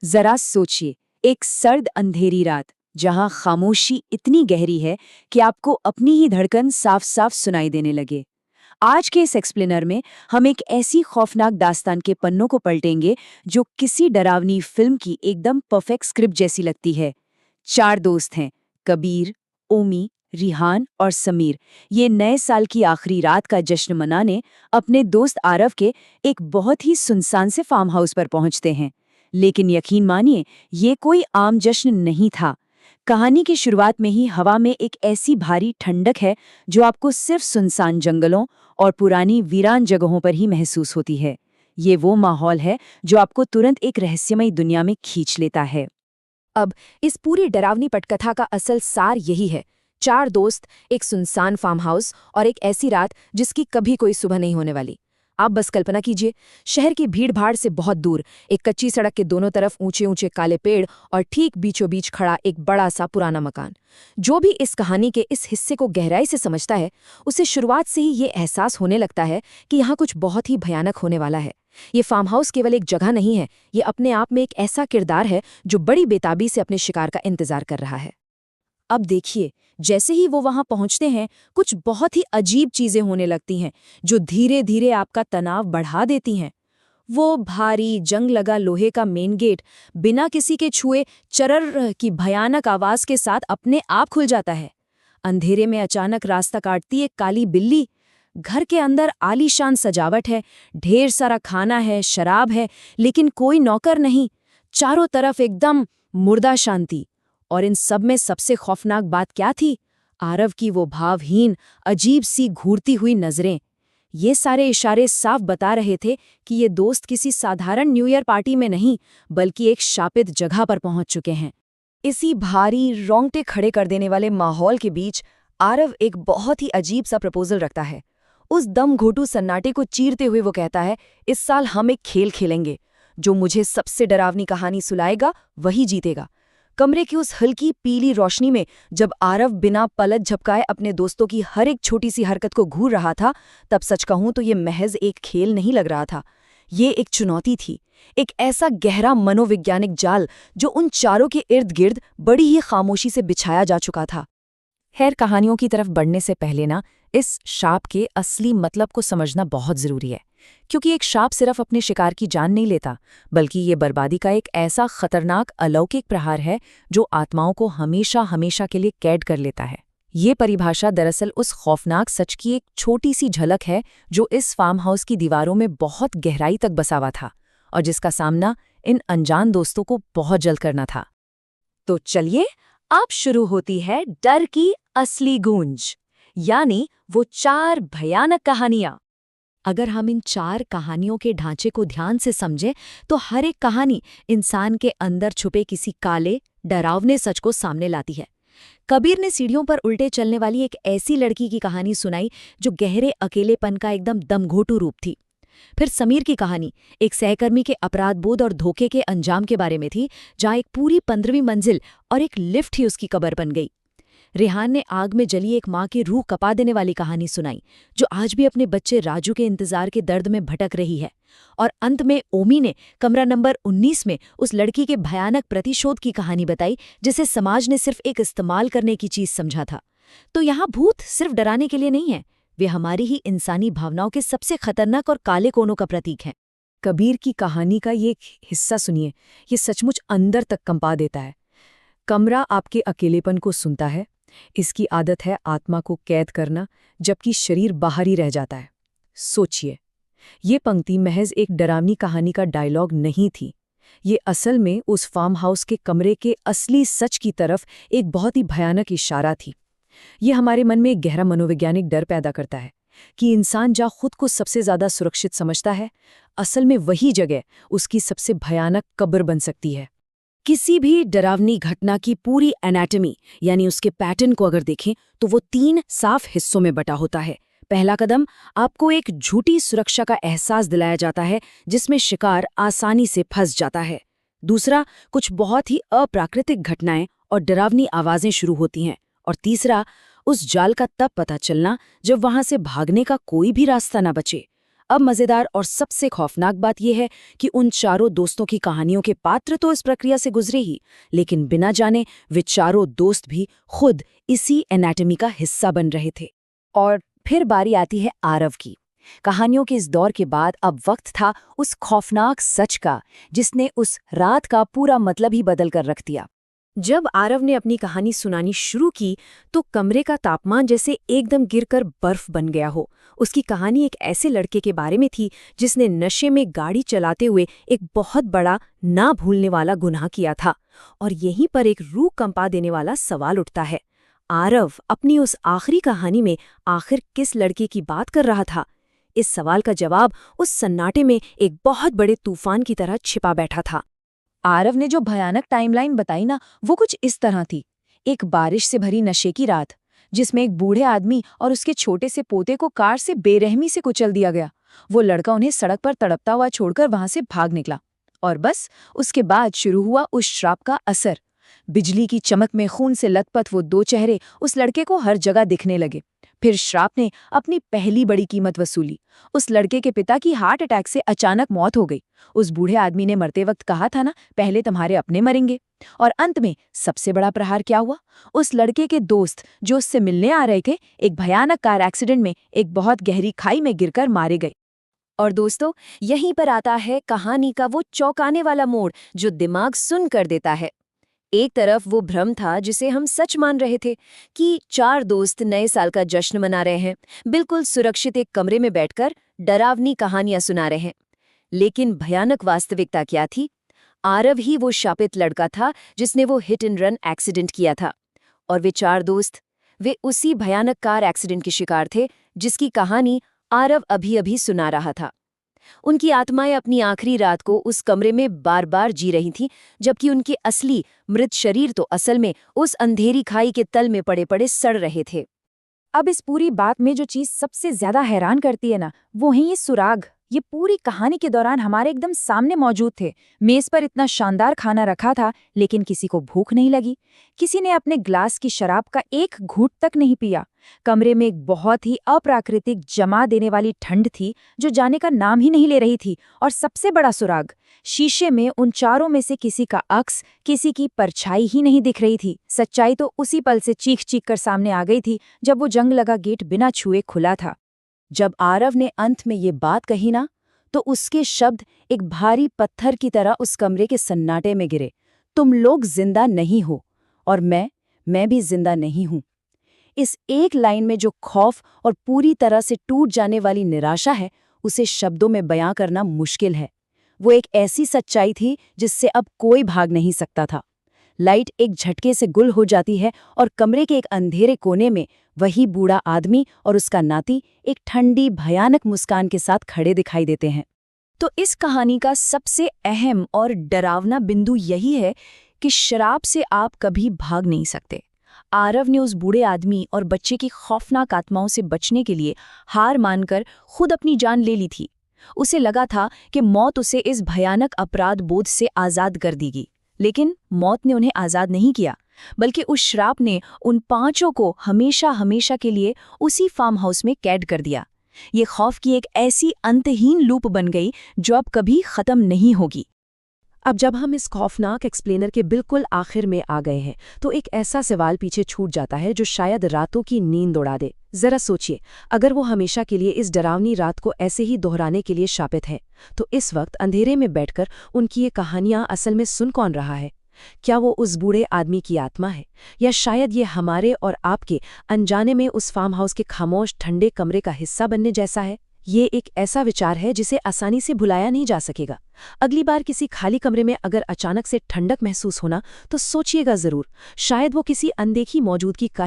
जरा सोचिए, एक सर्द अंधेरी रात जहां खामोशी इतनी गहरी है कि आपको अपनी ही धड़कन साफ साफ सुनाई देने लगे। आज के इस एक्सप्लेनर में हम एक ऐसी खौफनाक दास्तान के पन्नों को पलटेंगे जो किसी डरावनी फिल्म की एकदम परफेक्ट स्क्रिप्ट जैसी लगती है। चार दोस्त हैं, कबीर, ओमी, रिहान और समीर। ये नए साल की आखिरी रात का जश्न मनाने अपने दोस्त आरव के एक बहुत ही सुनसान से फार्म हाउस पर पहुंचते हैं। लेकिन यकीन मानिए, ये कोई आम जश्न नहीं था। कहानी की शुरुआत में ही हवा में एक ऐसी भारी ठंडक है जो आपको सिर्फ सुनसान जंगलों और पुरानी वीरान जगहों पर ही महसूस होती है। ये वो माहौल है जो आपको तुरंत एक रहस्यमयी दुनिया में खींच लेता है। अब इस पूरी डरावनी पटकथा का असल सार यही है। चार दोस्त, एक सुनसान फार्म हाउस और एक ऐसी रात जिसकी कभी कोई सुबह नहीं होने वाली। आप बस कल्पना कीजिए, शहर की भीड़-भाड़ से बहुत दूर एक कच्ची सड़क के दोनों तरफ ऊंचे ऊंचे काले पेड़ और ठीक बीचों बीच खड़ा एक बड़ा सा पुराना मकान। जो भी इस कहानी के इस हिस्से को गहराई से समझता है, उसे शुरुआत से ही ये एहसास होने लगता है कि यहाँ कुछ बहुत ही भयानक होने वाला है। ये फार्म हाउस केवल एक जगह नहीं है, ये अपने आप में एक ऐसा किरदार है जो बड़ी बेताबी से अपने शिकार का इंतजार कर रहा है। अब देखिए, जैसे ही वो वहां पहुंचते हैं, कुछ बहुत ही अजीब चीजें होने लगती हैं जो धीरे धीरे आपका तनाव बढ़ा देती हैं। वो भारी जंग लगा लोहे का मेन गेट बिना किसी के छुए चरर की भयानक आवाज के साथ अपने आप खुल जाता है। अंधेरे में अचानक रास्ता काटती एक काली बिल्ली। घर के अंदर आलीशान सजावट है, ढेर सारा खाना है, शराब है, लेकिन कोई नौकर नहीं। चारों तरफ एकदम मुर्दा शांति। और इन सब में सबसे खौफनाक बात क्या थी? आरव की वो भावहीन, अजीब सी घूरती हुई नजरें। ये सारे इशारे साफ बता रहे थे कि ये दोस्त किसी साधारण न्यू ईयर पार्टी में नहीं, बल्कि एक शापित जगह पर पहुंच चुके हैं। इसी भारी, रोंगटे खड़े कर देने वाले माहौल के बीच आरव एक बहुत ही अजीब सा प्रपोजल रखता है। उस दम घोटू सन्नाटे को चीरते हुए वो कहता है, इस साल हम एक खेल खेलेंगे। जो मुझे सबसे डरावनी कहानी सुनाएगा वही जीतेगा। कमरे की उस हल्की पीली रोशनी में जब आरव बिना पलक झपकाए अपने दोस्तों की हर एक छोटी सी हरकत को घूर रहा था, तब सच कहूं तो ये महज एक खेल नहीं लग रहा था। ये एक चुनौती थी, एक ऐसा गहरा मनोवैज्ञानिक जाल जो उन चारों के इर्द गिर्द बड़ी ही खामोशी से बिछाया जा चुका था। खैर, कहानियों की तरफ बढ़ने से पहले ना, इस शाप के असली मतलब को समझना बहुत जरूरी है। क्योंकि एक शाप सिर्फ अपने शिकार की जान नहीं लेता, बल्कि ये बर्बादी का एक ऐसा खतरनाक अलौकिक प्रहार है जो आत्माओं को हमेशा हमेशा के लिए कैद कर लेता है। ये परिभाषा दरअसल उस खौफनाक सच की एक छोटी सी झलक है जो इस फार्म हाउस की दीवारों में बहुत गहराई तक बसा हुआ था और जिसका सामना इन अनजान दोस्तों को बहुत जल्द करना था। तो चलिए, अब शुरू होती है डर की असली गूंज, यानी वो चार भयानक कहानियां। अगर हम इन चार कहानियों के ढांचे को ध्यान से समझें, तो हर एक कहानी इंसान के अंदर छुपे किसी काले, डरावने सच को सामने लाती है। कबीर ने सीढ़ियों पर उल्टे चलने वाली एक ऐसी लड़की की कहानी सुनाई जो गहरे अकेलेपन का एकदम दमघोटू रूप थी। फिर समीर की कहानी एक सहकर्मी के अपराधबोध और धोखे के अंजाम के बारे में थी, जहां एक पूरी 15वीं मंजिल और एक लिफ्ट ही उसकी कब्र बन गई। रेहान ने आग में जली एक माँ की रूह कपा देने वाली कहानी सुनाई, जो आज भी अपने बच्चे राजू के इंतजार के दर्द में भटक रही है। और अंत में ओमी ने कमरा नंबर 19 में उस लड़की के भयानक प्रतिशोध की कहानी बताई, जिसे समाज ने सिर्फ एक इस्तेमाल करने की चीज समझा था। तो यहाँ भूत सिर्फ डराने के लिए नहीं है, वे हमारी ही इंसानी भावनाओं के सबसे खतरनाक और काले कोनों का प्रतीक हैं। कबीर की कहानी का ये हिस्सा सुनिए, ये सचमुच अंदर तक कंपा देता है। कमरा आपके अकेलेपन को सुनता है। इसकी आदत है आत्मा को कैद करना, जबकि शरीर बाहर ही रह जाता है। सोचिए, ये पंक्ति महज एक डरावनी कहानी का डायलॉग नहीं थी। ये असल में उस फार्म हाउस के कमरे के असली सच की तरफ एक बहुत ही भयानक इशारा थी। ये हमारे मन में एक गहरा मनोवैज्ञानिक डर पैदा करता है कि इंसान जहाँ खुद को सबसे ज्यादा सुरक्षित समझता है, असल में वही जगह उसकी सबसे भयानक कब्र बन सकती है। किसी भी डरावनी घटना की पूरी एनाटॉमी यानी उसके पैटर्न को अगर देखें, तो वो 3 साफ हिस्सों में बटा होता है। पहला कदम, आपको एक झूठी सुरक्षा का एहसास दिलाया जाता है जिसमें शिकार आसानी से फंस जाता है। दूसरा, कुछ बहुत ही अप्राकृतिक घटनाएं और डरावनी आवाजें शुरू होती हैं। और तीसरा, उस जाल का तब पता चलना जब वहां से भागने का कोई भी रास्ता ना बचे। अब मजेदार और सबसे खौफनाक बात यह है कि उन चारों दोस्तों की कहानियों के पात्र तो इस प्रक्रिया से गुजरे ही, लेकिन बिना जाने वे चारों दोस्त भी खुद इसी एनाटॉमी का हिस्सा बन रहे थे। और फिर बारी आती है आरव की। कहानियों के इस दौर के बाद अब वक्त था उस खौफनाक सच का, जिसने उस रात का पूरा मतलब ही बदल कर रख दिया। जब आरव ने अपनी कहानी सुनानी शुरू की तो कमरे का तापमान जैसे एकदम गिरकर बर्फ बन गया हो। उसकी कहानी एक ऐसे लड़के के बारे में थी जिसने नशे में गाड़ी चलाते हुए एक बहुत बड़ा ना भूलने वाला गुनाह किया था। और यहीं पर एक रूह कंपा देने वाला सवाल उठता है, आरव अपनी उस आखिरी कहानी में आखिर किस लड़के की बात कर रहा था? इस सवाल का जवाब उस सन्नाटे में एक बहुत बड़े तूफान की तरह छिपा बैठा था। आरव ने जो भयानक टाइमलाइन बताई ना, वो कुछ इस तरह थी। एक बारिश से भरी नशे की रात, जिसमें एक बूढ़े आदमी और उसके छोटे से पोते को कार से बेरहमी से कुचल दिया गया। वो लड़का उन्हें सड़क पर तड़पता हुआ छोड़कर वहां से भाग निकला। और बस उसके बाद शुरू हुआ उस श्राप का असर। बिजली की चमक में खून से लथपथ वो दो चेहरे उस लड़के को हर जगह दिखने लगे। फिर श्राप ने अपनी पहली बड़ी कीमत वसूली। उस लड़के के पिता की हार्ट अटैक से अचानक मौत हो गई। उस बूढ़े आदमी ने मरते वक्त कहा था ना, पहले तुम्हारे अपने मरेंगे। और अंत में सबसे बड़ा प्रहार क्या हुआ? उस लड़के के दोस्त जो उससे मिलने आ रहे थे, एक भयानक कार एक्सीडेंट में एक बहुत गहरी खाई में गिरकर मारे गए। और दोस्तों, यहीं पर आता है कहानी का वो चौंकाने वाला मोड़ जो दिमाग सुन कर देता है। एक तरफ वो भ्रम था जिसे हम सच मान रहे थे कि चार दोस्त नए साल का जश्न मना रहे हैं, बिल्कुल सुरक्षित एक कमरे में बैठकर डरावनी कहानियां सुना रहे हैं। लेकिन भयानक वास्तविकता क्या थी? आरव ही वो शापित लड़का था जिसने वो हिट एंड रन एक्सीडेंट किया था। और वे चार दोस्त, वे उसी भयानक कार एक्सीडेंट के शिकार थे जिसकी कहानी आरव अभी अभी सुना रहा था। उनकी आत्माएं अपनी आखिरी रात को उस कमरे में बार बार जी रही थीं, जबकि उनके असली मृत शरीर तो असल में उस अंधेरी खाई के तल में पड़े पड़े सड़ रहे थे। अब इस पूरी बात में जो चीज सबसे ज्यादा हैरान करती है ना, वो है ये सुराग। ये पूरी कहानी के दौरान हमारे एकदम सामने मौजूद थे। मेज पर इतना शानदार खाना रखा था, लेकिन किसी को भूख नहीं लगी। किसी ने अपने ग्लास की शराब का एक घूंट तक नहीं पिया। कमरे में एक बहुत ही अप्राकृतिक जमा देने वाली ठंड थी जो जाने का नाम ही नहीं ले रही थी। और सबसे बड़ा सुराग, शीशे में उन चारों में से किसी का अक्स, किसी की परछाई ही नहीं दिख रही थी। सच्चाई तो उसी पल से चीख चीख कर सामने आ गई थी जब वो जंग लगा गेट बिना छुए खुला था। जब आरव ने अंत में ये बात कही ना, तो उसके शब्द एक भारी पत्थर की तरह उस कमरे के सन्नाटे में गिरे। तुम लोग जिंदा नहीं हो और मैं भी जिंदा नहीं हूं। इस एक लाइन में जो खौफ और पूरी तरह से टूट जाने वाली निराशा है, उसे शब्दों में बयां करना मुश्किल है। वो एक ऐसी सच्चाई थी जिससे अब कोई भाग नहीं सकता था। लाइट एक झटके से गुल हो जाती है और कमरे के एक अंधेरे कोने में वही बूढ़ा आदमी और उसका नाती एक ठंडी भयानक मुस्कान के साथ खड़े दिखाई देते हैं। तो इस कहानी का सबसे अहम और डरावना बिंदु यही है कि शराब से आप कभी भाग नहीं सकते। आरव ने उस बूढ़े आदमी और बच्चे की खौफनाक आत्माओं से बचने के लिए हार मानकर खुद अपनी जान ले ली थी। उसे लगा था कि मौत उसे इस भयानक अपराध बोध से आज़ाद कर देगी, लेकिन मौत ने उन्हें आज़ाद नहीं किया, बल्कि उस श्राप ने उन पांचों को हमेशा हमेशा के लिए उसी फार्म हाउस में कैद कर दिया। ये खौफ की एक ऐसी अंतहीन लूप बन गई जो अब कभी खत्म नहीं होगी। अब जब हम इस खौफनाक एक्सप्लेनर के बिल्कुल आखिर में आ गए हैं, तो एक ऐसा सवाल पीछे छूट जाता है जो शायद रातों की नींद उड़ा दे। जरा सोचिए, अगर वो हमेशा के लिए इस डरावनी रात को ऐसे ही दोहराने के लिए शापित है, तो इस वक्त अंधेरे में बैठकर उनकी ये कहानियां असल में सुन कौन रहा है? क्या वो उस बूढ़े आदमी की आत्मा है, या शायद ये हमारे और आपके अनजाने में उस फार्म हाउस के खामोश ठंडे कमरे का हिस्सा बनने जैसा है? ये एक ऐसा विचार है जिसे आसानी से भुलाया नहीं जा सकेगा। अगली बार किसी खाली कमरे में अगर अचानक से ठंडक महसूस होना, तो सोचिएगा जरूर, शायद वो किसी अनदेखी मौजूदगी का